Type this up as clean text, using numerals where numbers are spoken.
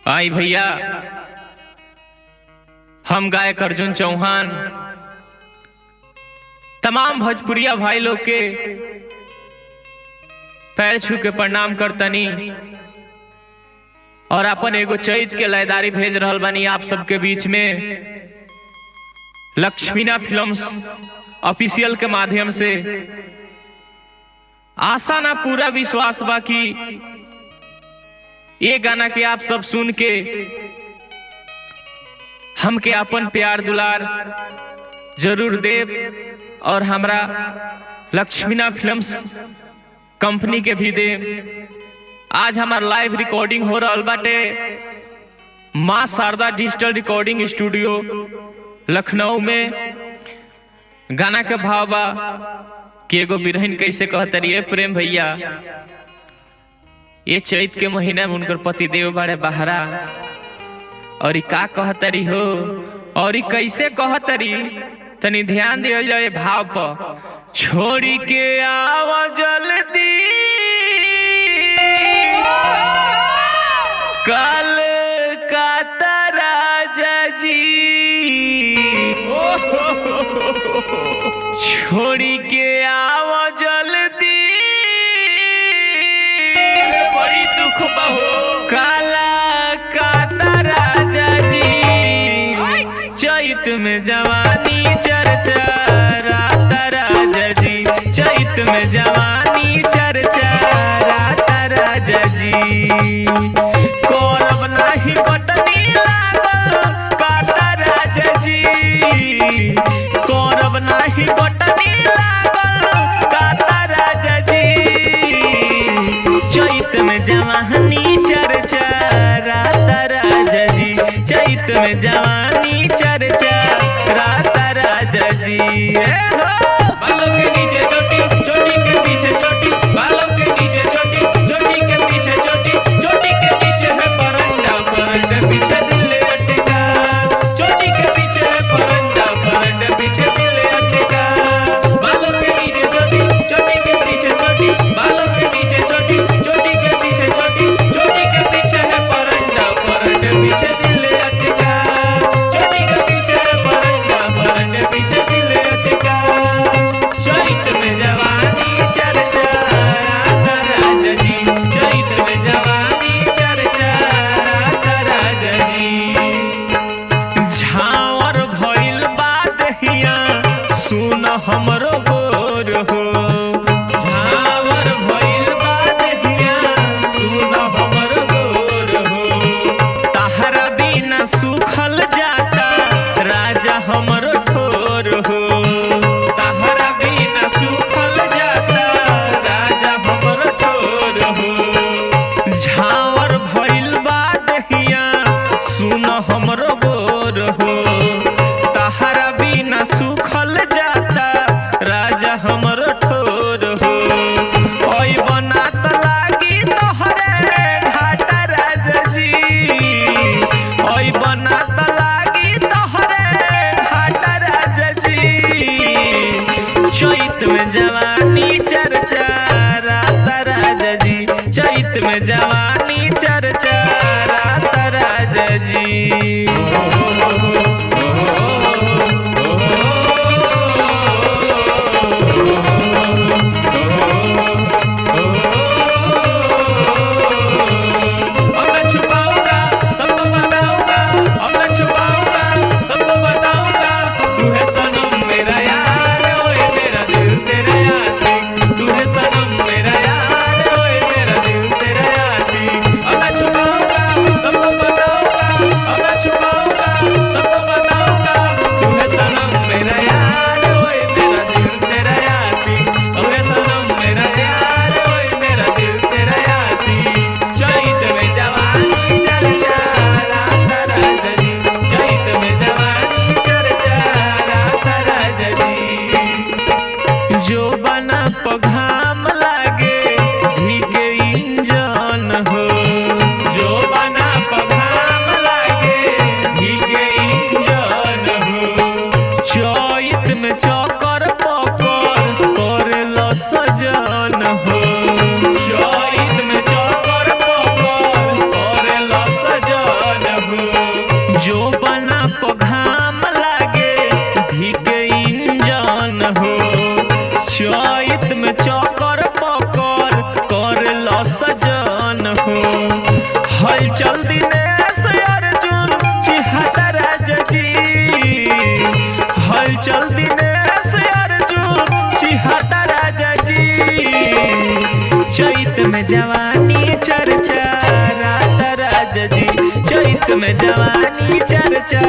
आई भैया, हम गायक अर्जुन चौहान तमाम भोजपुरिया भाई लोग के पैर छू के प्रणाम करतनी और अपन एगो चैत के लयदारी भेज रहल बानी आप सबके बीच में लक्ष्मीना फिल्म्स ऑफिशियल के माध्यम से। आशा ना पूरा विश्वास बा कि ये गाना के आप सब सुन के हमके अपन प्यार दुलार जरूर देव और हमरा लक्ष्मीना फिल्म्स कंपनी के भी दे। आज हमार लाइव रिकॉर्डिंग हो रहा बाटे Maa Sharda digital recording studio Lucknow में। गाना के भाव बा कि एगो बिरहन कैसे कहतरी है प्रेम भैया, ये चैत के महीना में उनकर पति देव बाड़े बहरा और का कहतरी हो और कैसे कहतरी तनी ध्यान दिया जाए भाव पर। छोड़ी के आवा जल्दी कल का राजा जी, छोड़ी के आवा जल्दी बड़ी दुख बहु काला का राजा जी। चैत में जवानी चर्चा रात राजा जी, चैत में जवानी चर्चा रात राजा जी। करब नाही कटनी लागल काता राजा जी, करब नाही कटनी लागल काता राजा जी। चैत में जवानी चर्चा रात राजा जी, चैत में जवानी चर्चा रात राजा जी। बालों के नीचे चोटी, चोटी के पीछे चोटी, बालों के नीचे चोटी, चोटी के पीछे चोटी, चोटी के पीछे है परंडा, परंडे पीछे दिल अटका, चोटी के पीछे है परंडा, परंडे पीछे दिल अटका। बालों के नीचे चोटी, चोटी के पीछे चोटी, बालों के नीचे चोटी, चोटी के पीछे चोटी, चोटी के पीछे है परंडा, परंडे पीछे दिल अटका, चोटी के पीछे है परंडा, परंडे पीछे दिल अटका। चैत में जवानी चर्चा रात राजा जी, चैत में जवानी चर्चा रात राजा जी। झावर भइल बात हिया सुन हमरो गोर हो, झावर भइल बात हिया सुन हमरो गोर हो। तहरा बिना सुखल जाता राजा हमरो ठोर हो, तहरा बिना सुखल जाता राजा हमरो ठोर हो। झावर भइल बात हिया सुन हमरो गोर हो, तहरा बिना सुखल जाता राजा हमरो ठोर हो। ओई बनात लागी तोहरे घाटा राजा जी, ओई बनात लागी तोहरे घाटा राजा जी। चैत में जवानी चर्चा रात राजा जी, चैत में जवानी चर्चा रात राजा जी। सजन चल दिनेश अर्जुन चिहाता राजा जी। चैत में जवानी चर्चा राता राजा जी, चैत में जवानी चर्चा